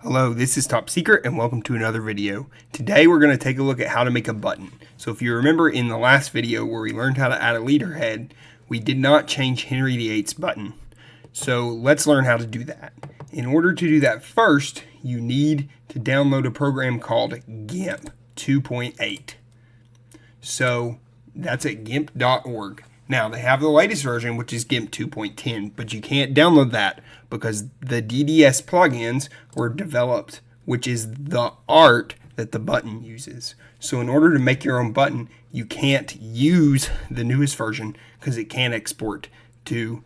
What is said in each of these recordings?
Hello, this is Top Secret and welcome to another video. Today we're going to take a look at how to make a button. So if you remember in the last video where we learned how to add a leader head, we did not change Henry VIII's button. So let's learn how to do that. In order to do that first, you need to download a program called GIMP 2.8. So that's at gimp.org. Now, they have the latest version, which is GIMP 2.10, but you can't download that because the DDS plugins were developed, which is the art that the button uses. So in order to make your own button, you can't use the newest version because it can't export to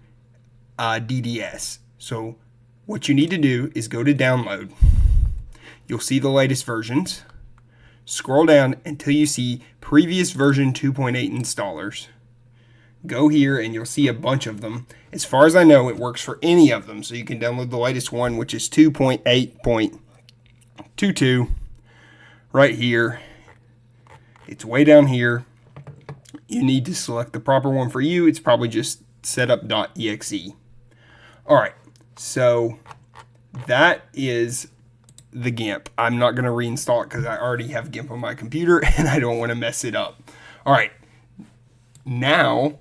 DDS. So what you need to do is go to download. You'll see the latest versions. Scroll down until you see previous version 2.8 installers. Go here and you'll see a bunch of them. As far as I know, it works for any of them. So you can download the latest one, which is 2.8.22 right here. It's way down here. You need to select the proper one for you. It's probably just setup.exe. All right, so that is the GIMP. I'm not going to reinstall it because I already have GIMP on my computer and I don't want to mess it up. All right, now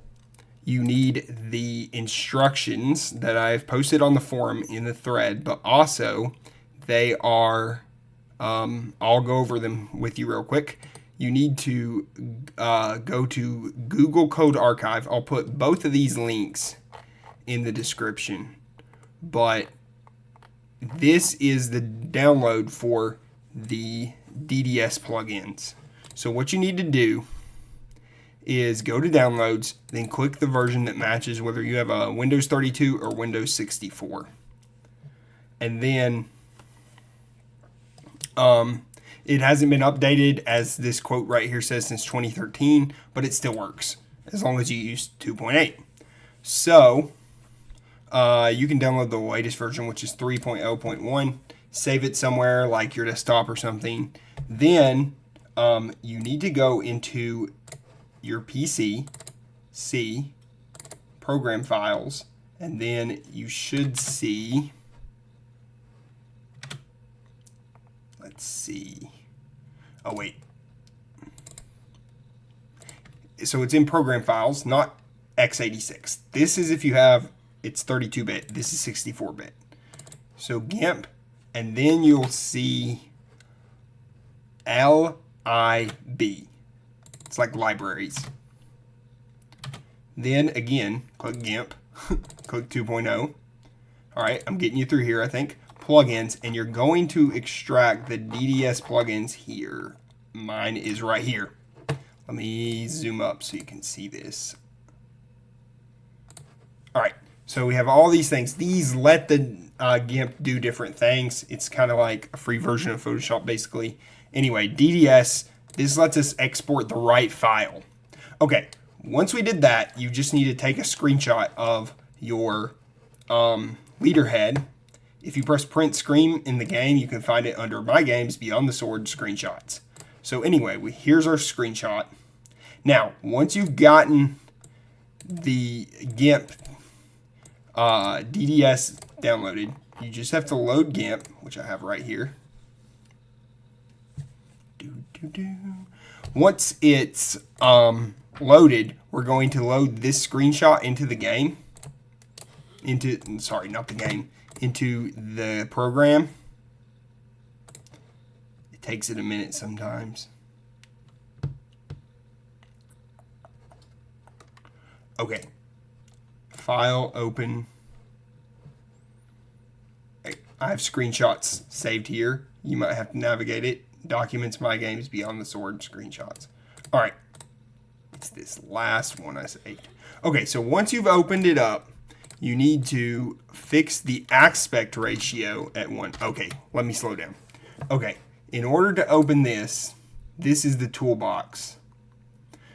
you need the instructions that I've posted on the forum in the thread, but also they are, I'll go over them with you real quick. You need to go to Google Code Archive. I'll put both of these links in the description, but this is the download for the DDS plugins. So what you need to do is go to downloads, then click the version that matches whether you have a Windows 32 or Windows 64. And then it hasn't been updated, as this quote right here says, since 2013, but it still works as long as you use 2.8. So you can download the latest version, which is 3.0.1, save it somewhere like your desktop or something. Then you need to go into your PC, see program files, and then you should see, let's see, oh wait, so it's in program files, not x86. This is if you have, it's 32-bit, this is 64-bit. So GIMP, and then you'll see LIB. It's like libraries. Then again, click GIMP, click 2.0. All right, I'm getting you through here, I think. Plugins, and you're going to extract the DDS plugins here. Mine is right here. Let me zoom up so you can see this. All right, so we have all these things. These let the GIMP do different things. It's kind of like a free version of Photoshop, basically. Anyway, DDS, this lets us export the right file. Okay, once we did that, you just need to take a screenshot of your leader head. If you press print screen in the game, you can find it under My Games Beyond the Sword screenshots. So anyway, here's our screenshot. Now, once you've gotten the GIMP DDS downloaded, you just have to load GIMP, which I have right here. Once it's loaded, we're going to load this screenshot into the game. Into the program. It takes it a minute sometimes. Okay. File, open. I have screenshots saved here. You might have to navigate it. Documents, My Games, Beyond the Sword, screenshots. All right. It's this last one I saved. Okay, so once you've opened it up, you need to fix the aspect ratio at 1. Okay, let me slow down. Okay, in order to open this, this is the toolbox.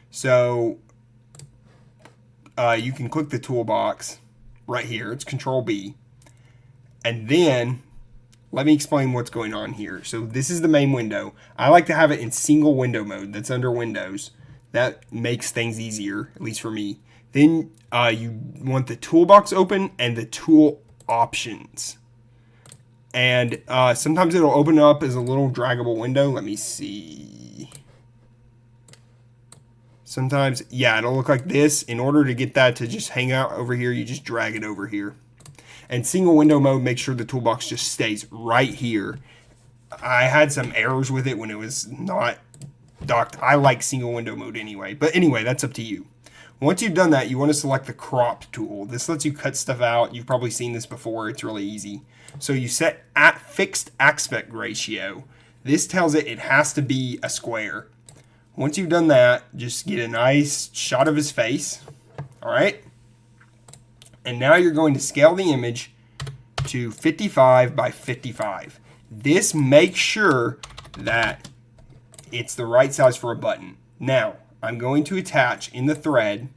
So you can click the toolbox right here. It's Control B. And then let me explain what's going on here. So this is the main window. I like to have it in single window mode. That's under Windows. That makes things easier, at least for me. Then you want the toolbox open and the tool options. And sometimes it'll open up as a little draggable window. Let me see. Sometimes, yeah, it'll look like this. In order to get that to just hang out over here, you just drag it over here. And single window mode makes sure the toolbox just stays right here. I had some errors with it when it was not docked. I like single window mode anyway. But anyway, that's up to you. Once you've done that, you want to select the crop tool. This lets you cut stuff out. You've probably seen this before. It's really easy. So you set at fixed aspect ratio. This tells it has to be a square. Once you've done that, just get a nice shot of his face. All right. And now you're going to scale the image to 55 by 55. This makes sure that it's the right size for a button. Now, I'm going to attach in the thread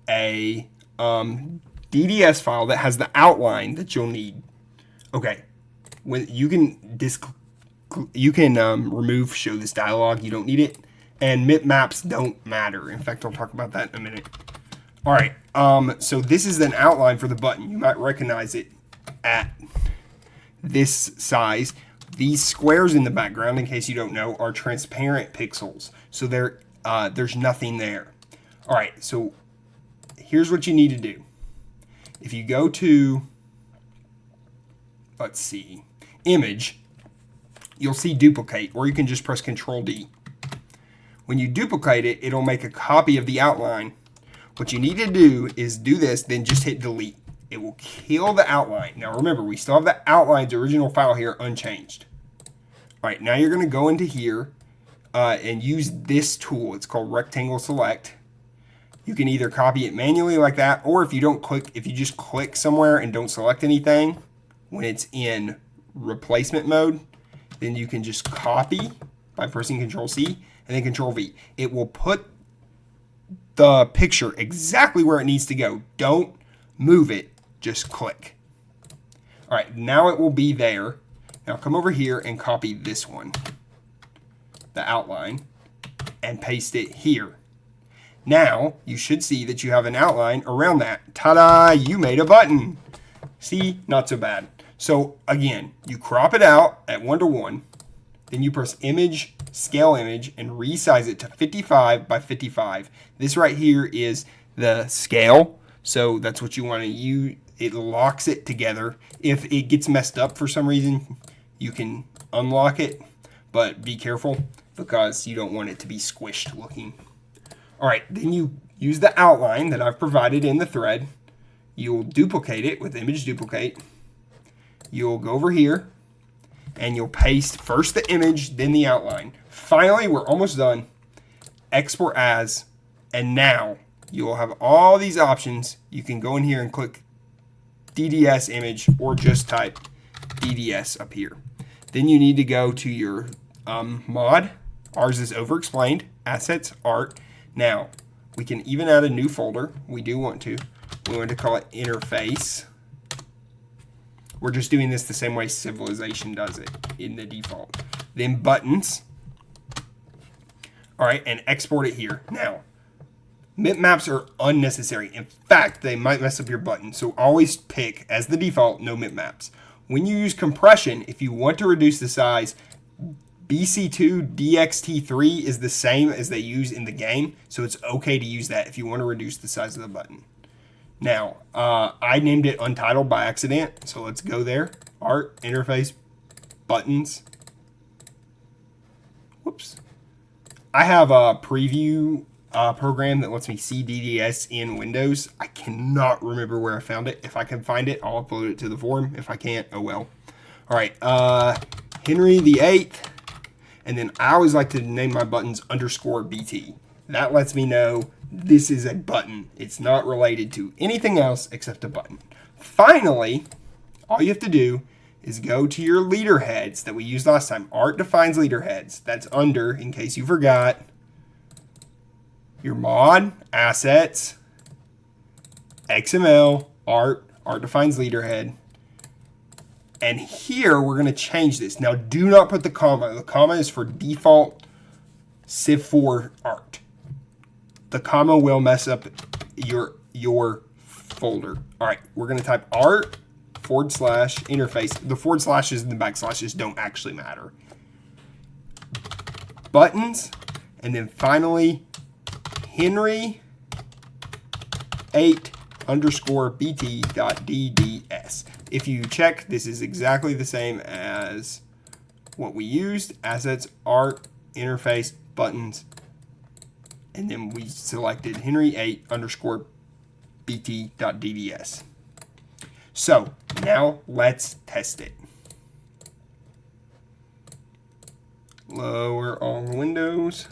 a DDS file that has the outline that you'll need. Okay, when you can remove show this dialog. You don't need it, and maps don't matter. In fact, I'll talk about that in a minute. All right, so this is an outline for the button. You might recognize it at this size. These squares in the background, in case you don't know, are transparent pixels. So there's nothing there. All right, so here's what you need to do. If you go to, let's see, image, you'll see duplicate, or you can just press Control D. When you duplicate it, it'll make a copy of the outline. What you need to do is do this, then just hit delete. It will kill the outline. Now remember, we still have the outline's original file here unchanged. All right, now you're going to go into here and use this tool. It's called Rectangle Select. You can either copy it manually like that, or if you just click somewhere and don't select anything when it's in replacement mode, then you can just copy by pressing Control C and then Control V. It will put the picture exactly where it needs to go. Don't move it, just click. All right, now it will be there. Now come over here and copy this one, the outline, and paste it here. Now you should see that you have an outline around that. Ta-da, you made a button. See, not so bad. So again, you crop it out at 1:1, then you press image, scale image, and resize it to 55 by 55. This right here is the scale, so that's what you want to use. It locks it together. If it gets messed up for some reason, you can unlock it, but be careful because you don't want it to be squished looking. All right, then you use the outline that I've provided in the thread. You'll duplicate it with image duplicate. You'll go over here and you'll paste first the image, then the outline. Finally, we're almost done. Export as, and now you'll have all these options. You can go in here and click DDS image or just type DDS up here. Then you need to go to your mod. Ours is Overexplained, Assets, Art. Now, we can even add a new folder. We do want to. We want to call it Interface. We're just doing this the same way Civilization does it in the default. Then Buttons. All right, and export it here. Now, bitmaps are unnecessary. In fact, they might mess up your button. So always pick, as the default, no bitmaps. When you use compression, if you want to reduce the size, BC2 DXT3 is the same as they use in the game. So it's okay to use that if you want to reduce the size of the button. Now, I named it Untitled by accident. So let's go there. Art, Interface, Buttons. Whoops. I have a preview program that lets me see DDS in Windows. I cannot remember where I found it. If I can find it, I'll upload it to the forum. If I can't, oh well. All right, Henry VIII, and then I always like to name my buttons _BT. That lets me know this is a button. It's not related to anything else except a button. Finally, all you have to do is go to your leader heads that we used last time. Art defines leader heads. That's under, in case you forgot, your mod, assets, XML, art defines leader head. And here we're going to change this. Now do not put the comma. The comma is for default CivIV art. The comma will mess up your folder. All right, we're going to type art /interface. The forward slashes and the backslashes don't actually matter. Buttons, and then finally Henry 8 _ BT.DDS. If you check, this is exactly the same as what we used. Assets, art, interface, buttons, and then we selected Henry 8 _ BT.DDS. So now let's test it. Lower all the windows.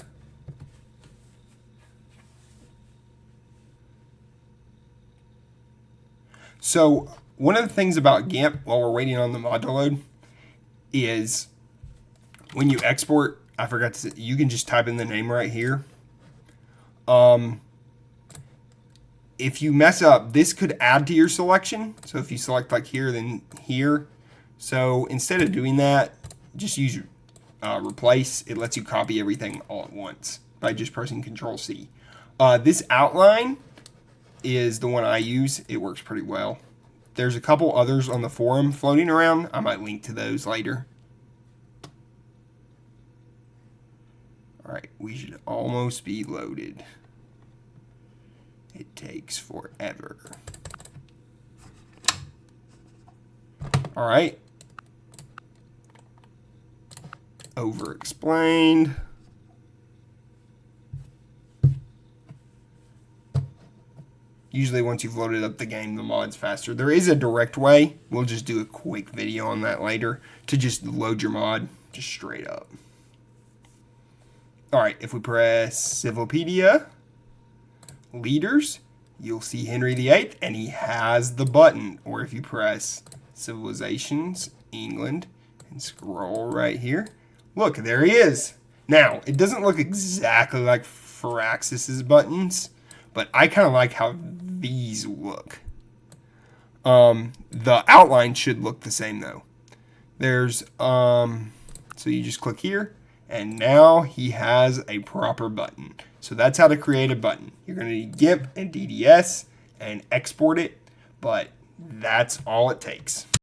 So one of the things about GIMP while we're waiting on the mod to load is when you export, I forgot to say, you can just type in the name right here. If you mess up, this could add to your selection. So if you select like here, then here. So instead of doing that, just use replace. It lets you copy everything all at once by just pressing Control-C. This outline is the one I use. It works pretty well. There's a couple others on the forum floating around. I might link to those later. All right, we should almost be loaded. It takes forever. All right. Overexplained. Usually once you've loaded up the game, the mod's faster. There is a direct way. We'll just do a quick video on that later to just load your mod just straight up. All right, if we press Civipedia, leaders, you'll see Henry VIII, and he has the button. Or if you press Civilizations, England, and scroll right here, look, there he is. Now, it doesn't look exactly like Firaxis's buttons, but I kind of like how these look. The outline should look the same though. There's, so you just click here, and now he has a proper button. So that's how to create a button. You're going to need GIMP and DDS and export it, but that's all it takes.